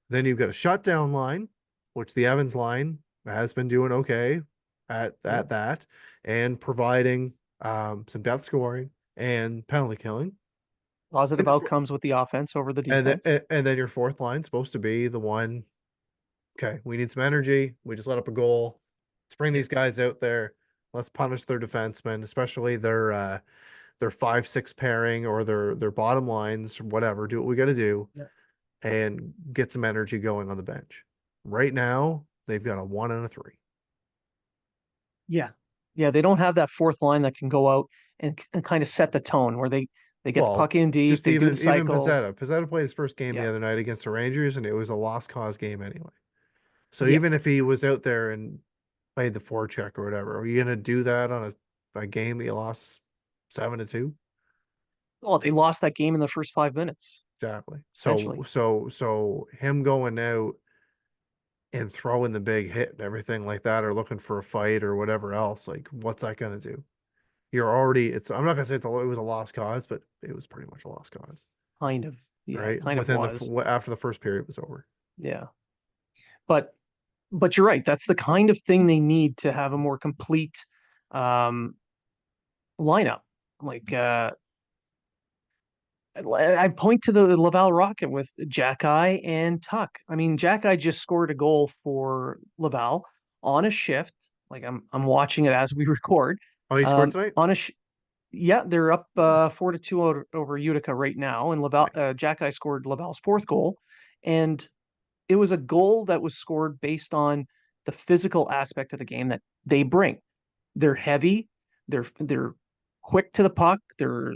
Then you've got a shutdown line, which the Evans line has been doing okay Yeah. at that and providing some depth scoring and penalty killing. Positive And, outcomes with the offense over the defense. and then your fourth line supposed to be the one. Okay, we need some energy. We just let up a goal. Let's bring Yeah. these guys out there. Let's punish their defensemen, especially their 5-6 pairing or their bottom lines, whatever. Do what we got to do Yeah. and get some energy going on the bench. Right now, they've got a 1 and a 3. Yeah. Yeah. They don't have that fourth line that can go out and kind of set the tone where they get the Well, puck in deep, just they do the even cycle. Pizzetta. Pizzetta played his first game the Yeah. other night against the Rangers, and it was a lost cause game anyway. So Yeah. even if he was out there and played the forecheck or whatever, are you gonna do that on a game that you lost 7-2? Oh, they lost that game in the first 5 minutes, Exactly. essentially. So him going out and throwing the big hit and everything like that, or looking for a fight or whatever else, like what's that gonna do? You're already it's I'm not gonna say it was a lost cause, but it was pretty much a lost cause, Kind of. Yeah, right? kind of Within was. the after the first period was over. Yeah. But but you're right. That's the kind of thing they need to have a more complete um lineup. Like I point to the Laval Rocket with Xhekaj and Tuck. I mean, Xhekaj just scored a goal for Laval on a shift. Like I'm watching it as we record. Oh, he scored tonight? On a yeah, they're up Nice. 4-2 over Utica right now, and Laval Nice. Xhekaj scored Laval's fourth goal, and it was a goal that was scored based on the physical aspect of the game that they bring. They're heavy, they're quick to the puck, they're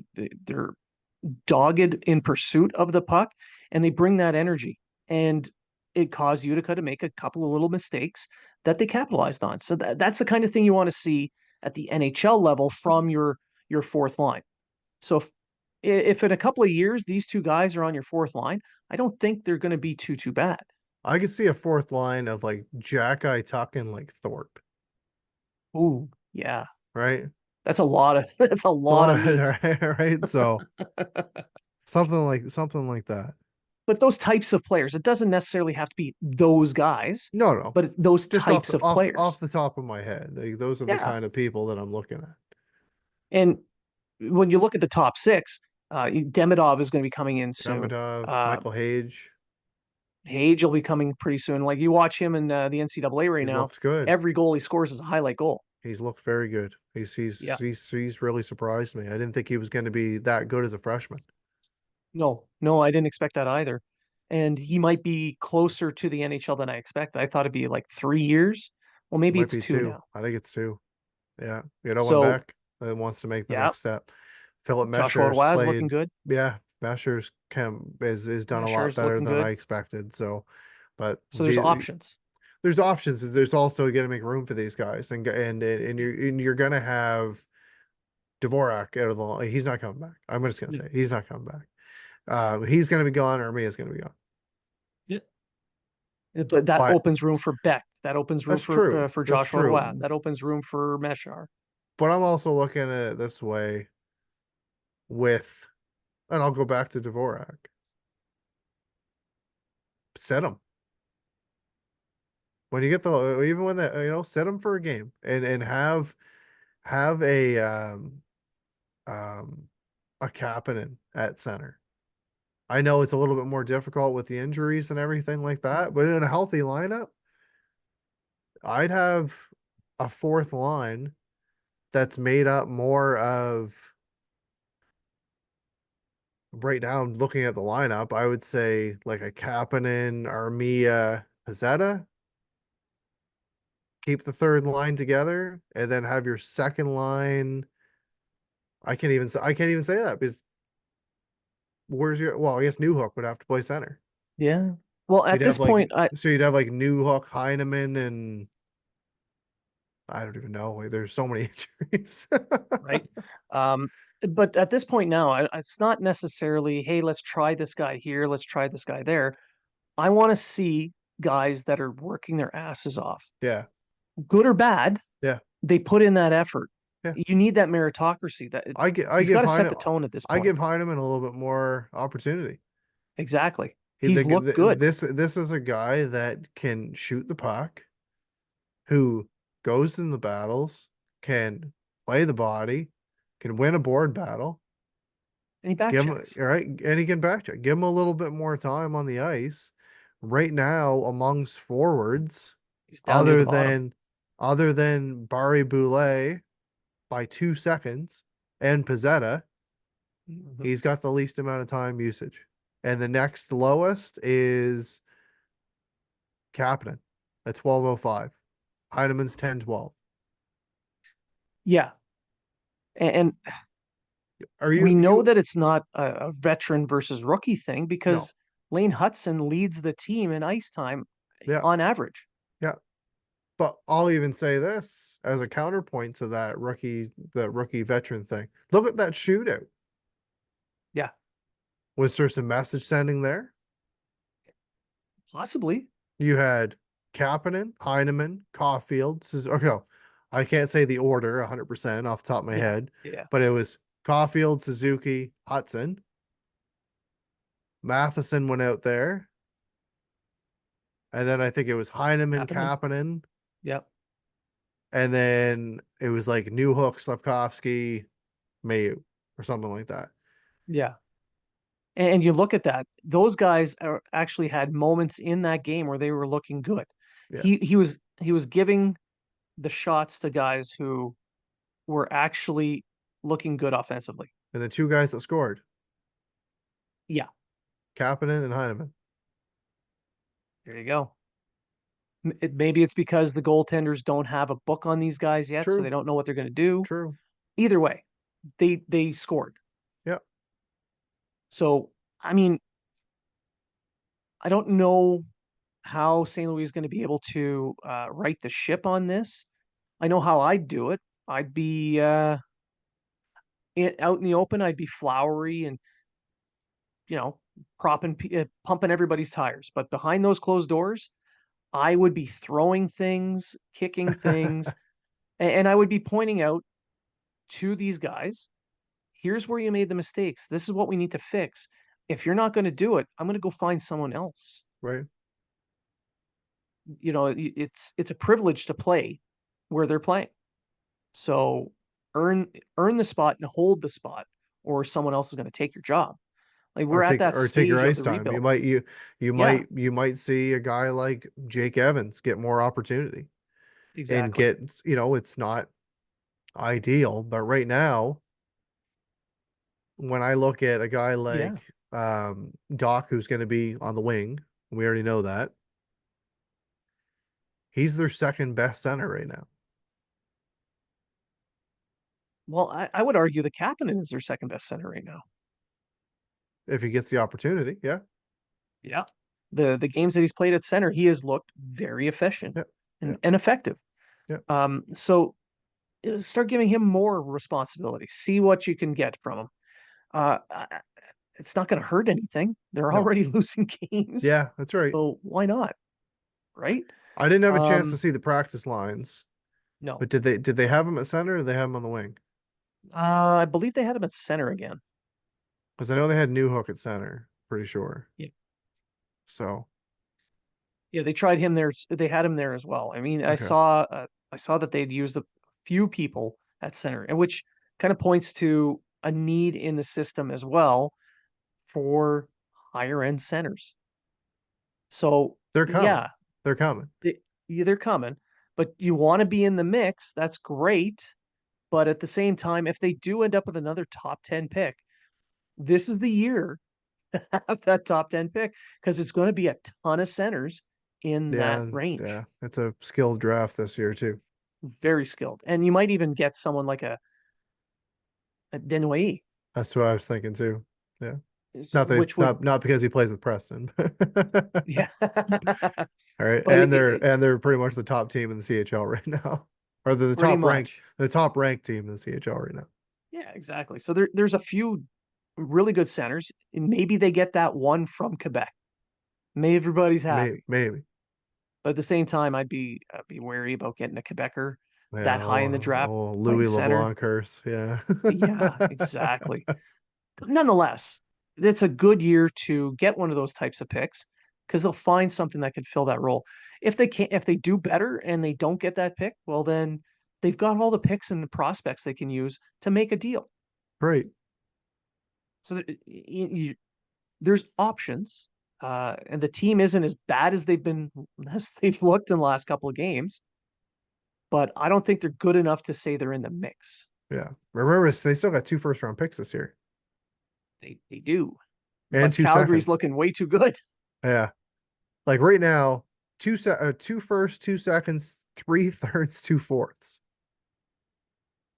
dogged in pursuit of the puck, and they bring that energy. And it caused Utica to make a couple of little mistakes that they capitalized on. So that's the kind of thing you want to see at the NHL level from your fourth line. So if in a couple of years these two guys are on your fourth line, I don't think they're going to be too bad. I could see a fourth line of like Xhekaj Tuck and like Thorpe, Ooh, yeah. right? That's a It's a lot lot of of meat. right. So something like that. But those types of players, it doesn't necessarily have to be those guys, No, no, but those just off types the of off players. the top of my head, like, those are the Yeah. kind of people that I'm looking at. And when you look at the top six, Demidov is going to be coming in soon. Demidov, Uh, Michael Hage, Hage will be coming pretty soon. Like you watch him in the NCAA right he's now, looked good. every goal he scores is a highlight goal. He's looked very good. Yeah. He's really surprised me. I didn't think he was going to be that good as a freshman. No, I didn't expect that either. And he might be closer to the NHL than I expected. I thought it'd be like 3 years. Well, It maybe might it's be two two. now. I think it's two. Yeah, you know, one So, back that wants to make the yeah, next step. Philip Joshua Mesher's Roy is looking played. good. Yeah, Mesher's is done a lot Mesher's better looking than I good. expected. So, but So there's options. there's options. There's also going to make room for these guys, and you're going to have Dvorak out of the line. He's not coming back. I'm just going to Yeah. say he's not coming back. He's going to be gone, or Armia's going to be gone. Yeah. But that But opens room for Beck. That opens room that's true. for That's Joshua Roy. true. That opens room for Meshar. But I'm also looking at it this way with, and I'll go back to Dvorak. Set him when you get the even when that set him for a game and have um a Kapanen at center. I know it's a little bit more difficult with the injuries and everything like that, but in a healthy lineup, I'd have a fourth line that's made up more of right now. Looking at the lineup, I would say like a Kapanen, Armia, Pizzetta. Keep the third line together, and then have your second line. I can't even say that because where's your well, I guess Newhook would have to play center. Yeah. Well, You'd at this have like point, I so you'd have like Newhook, Heineman, and I don't even know. Like, there's so many injuries. right. Um, but at this point now, it's not necessarily, hey, let's try this guy here, let's try this guy there. I want to see guys that are working their asses off, Yeah, good or bad. yeah, They put in that effort. yeah. You need that meritocracy. That I he's got give to set the Heineman tone at this I point. give Heineman a little bit more opportunity. Exactly. He's looked good. This is a guy that can shoot the puck, who goes in the battles, can play the body, can win a board battle. And he back Give him checks. all right, and he can backcheck. Give him a little bit more time on the ice. Right now, amongst forwards, He's down near the other bottom. than other than Barry Boulet by 2 seconds and Pizzetta, Mhm. he's got the least amount of time usage. And the next lowest is Kapanen at 12:05. Heineman's 10:12. Yeah. And Are we know you that it's not a veteran versus rookie thing no. because Lane Hutson leads the team in ice time Yeah, on average. yeah. But I'll even say this as a counterpoint to the rookie veteran thing. Look at that shootout. Yeah, Was there some message sending there? possibly. You had Kapanen, Heineman, Caulfield. Okay, I can't say the order 100% off the top of my Yeah, head, yeah. but it was Caulfield, Suzuki, Hudson. Matheson went out there. And then I think it was Heineman, Happening. Kapanen. Yep. And then it was like Newhook, Slavkovsky, Mayu, or something like that. Yeah. And you look at that; those guys actually had moments in that game where they were looking good. Yeah. He was giving the shots to guys who were actually looking good offensively. And the two guys that scored, Yeah, Kapanen and Heineman. there you go. Maybe it's because the goaltenders don't have a book on these guys yet, so they True, don't know what they're going to do. true. Either way, they scored. Yeah, So I mean, I don't know how St. Louis is going to be able to right the ship on this. I know how I'd do it. I'd be out in the open. I'd be flowery and you know pumping everybody's tires. But behind those closed doors, I would be throwing things, kicking things, and I would be pointing out to these guys, here's where you made the mistakes. This is what we need to fix. If you're not going to do it, I'm going to go find someone else. right. It's a privilege to play where they're playing. So earn the spot and hold the spot, or someone else is going to take your job. Like we're at that Or take your stage of ice the time. rebuild. Yeah, You might see a guy like Jake Evans get more opportunity and exactly. get, it's not ideal, but right now, when I look at a guy Yeah. like Doc, who's going to be on the wing, we already know that he's their second best center right now. Well, I would argue the Kapanen is their second best center right now. If he gets the opportunity. Yeah. Yeah. The games that he's played at center, he has looked very efficient Yeah. Yeah. and effective. Yeah. So start giving him more responsibility. See what you can get from him. Uh, it's not going to hurt anything. They're No. already losing games, Yeah, that's right. so why not? Right? I didn't have a chance to Um, see the practice lines, no. but did they have him at center or did they have him on the wing? I believe they had him at center again. Because I know they had New Hook at center, pretty sure. Yeah. So, Yeah, they tried him there. They had him there as well. I mean, okay. I saw that they'd used a few people at center, and which kind of points to a need in the system as well for higher end centers. So They're coming. yeah, They're coming. yeah, they're coming, but you want to be in the mix. That's great. But at the same time, if they do end up with another top 10 pick, this is the year to have that top 10 pick because it's going to be a ton of centers in that Yeah, range. yeah. It's a skilled draft this year too. Very skilled. And you might even get someone like a Denoy, That's what I was thinking too. Yeah. which would, Not because he plays with Preston. yeah. All right. But And they're pretty much the top team in the CHL right now. Or they're pretty much. the top ranked team in the CHL right now. Yeah, exactly. So there's a few really good centers. And maybe they get that one from Quebec. Maybe everybody's happy. Maybe. But at the same time, I'd be wary about getting a Quebecer Yeah, that high in the draft playing Louis center. LeBlanc curse. Yeah. Yeah, exactly. But nonetheless, it's a good year to get one of those types of picks because they'll find something that could fill that role. If they do better and they don't get that pick, well, then they've got all the picks and the prospects they can use to make a deal. Great. So there's options, and the team isn't as bad as they've looked in the last couple of games. But I don't think they're good enough to say they're in the mix. Yeah. Remember, they still got 2 first round picks this year They do, and but two Calgary's seconds. looking way too good. Yeah. Like right now, two first, 2 seconds, 3 thirds, 2 fourths.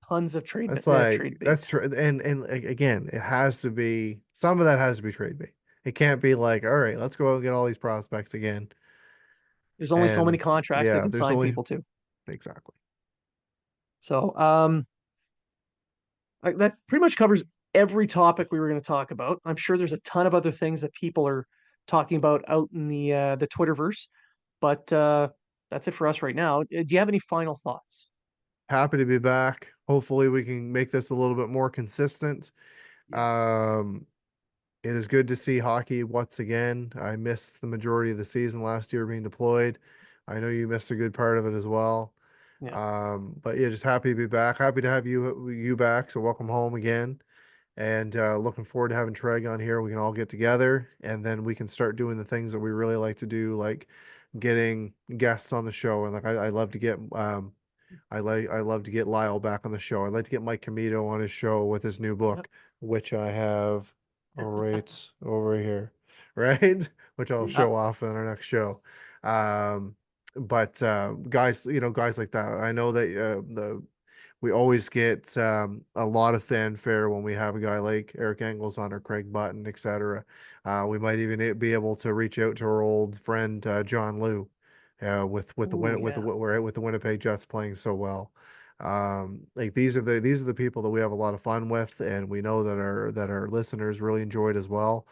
Tons of That's like trade that's bait. true. And again, it has to be some of that has to be trade bait. It can't be like, all right, let's go out and get all these prospects again. There's only so many And contracts they yeah, can there's sign only people to. exactly. So that pretty much covers every topic we were going to talk about. I'm sure there's a ton of other things that people are talking about out in the Twitterverse, but that's it for us right now. Do you have any final thoughts? Happy to be back. Hopefully we can make this a little bit more consistent. Yeah, Um, it is good to see hockey once again. I missed the majority of the season last year being deployed. I know you missed a good part of it as well. yeah, But yeah, just happy to be back. Happy to have you back. So welcome home again. And looking forward to having Treg on here. We can all get together and then we can start doing the things that we really like to do, like getting guests on the show. And like I love to get I love to get Lyle back on the show. I'd like to get Mike Camito on his show with his new yep. book, which I have right over here, right? Which I'll Yeah. show off in our next show. Um, but guys, guys like that. I know that the we always get a lot of fanfare when we have a guy like Eric Engels on or Craig Button, etc. We might even be able to reach out to our old friend John Liu, with the Oh win with the yeah. with the Winnipeg Jets playing so well. Like these are the people that we have a lot of fun with, and we know that our listeners really enjoyed as well.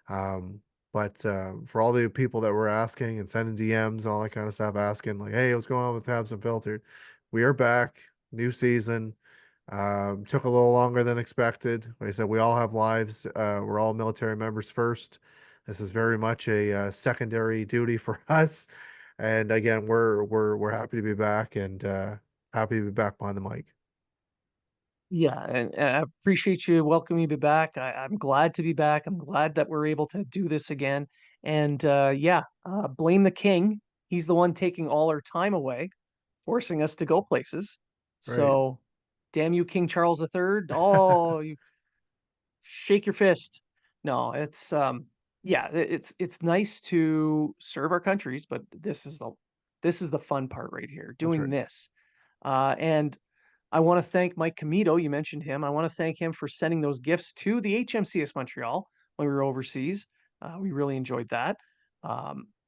Um, but for all the people that were asking and sending DMs and all that kind of stuff, asking like, "Hey, what's going on with Habs Unfiltered?" We are back, new season. Took a little longer than expected. Like I said, we all have lives. We're all military members first. This is very much a secondary duty for us. And again, we're happy to be back and happy to be back behind the mic. Yeah, and I appreciate you welcoming me back. I'm glad to be back. I'm glad that we're able to do this again. And yeah, blame the king. He's the one taking all our time away, forcing us to go places. Right. So, damn you, King Charles III. Oh, you shake your fist. No, it's yeah, it's nice to serve our countries, but this is the fun part right here, That's doing right. this. And I want to thank Mike Comito. You mentioned him. I want to thank him for sending those gifts to the HMCS Montreal when we were overseas. We really enjoyed that.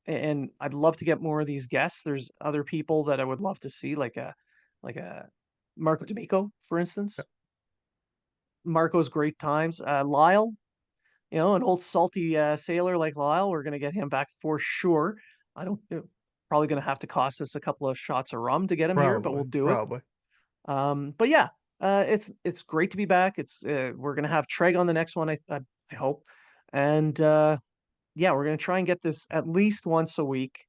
And I'd love to get more of these guests. There's other people that I would love to see, like a Marco D'Amico, for instance. Marco's great times. Lyle, an old salty sailor like Lyle, we're gonna get him back for sure. I don't Probably gonna have to cost us a couple of shots of rum to get him here, but we'll Probably. do it. Probably. But yeah, it's great to be back. It's We're gonna have Treg on the next one, I hope, and yeah, we're gonna try and get this at least once a week,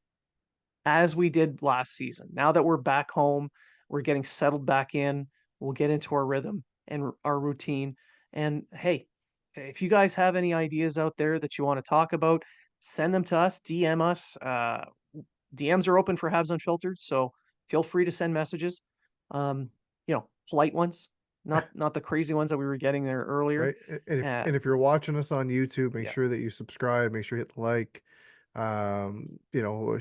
as we did last season. Now that we're back home, we're getting settled back in. We'll get into our rhythm and our routine. And hey, if you guys have any ideas out there that you want to talk about, send them to us. DM us. DMs are open for Habs Unfiltered, so feel free to send messages. Um, Polite ones, not the crazy ones that we were getting there earlier. Right. And Uh, if you're watching us on YouTube, make yeah, sure that you subscribe, make sure you hit the like,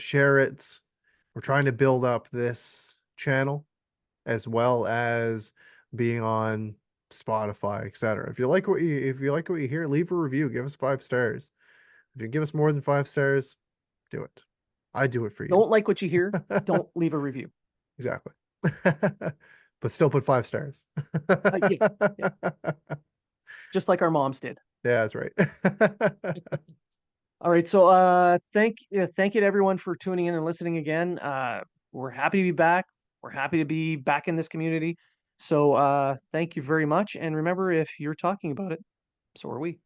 share it. We're trying to build up this channel as well as being on Spotify, etc. If you like what you hear, leave a review, give us 5 stars. If you give us more than 5 stars, do it. I do it for you. don't like what you hear, don't leave a review. Exactly. But still put 5 stars. Yeah, yeah, just like our moms did. Yeah, that's right. All right. So thank you to everyone for tuning in and listening again. We're happy to be back. We're happy to be back in this community. So thank you very much. And remember, if you're talking about it, so are we.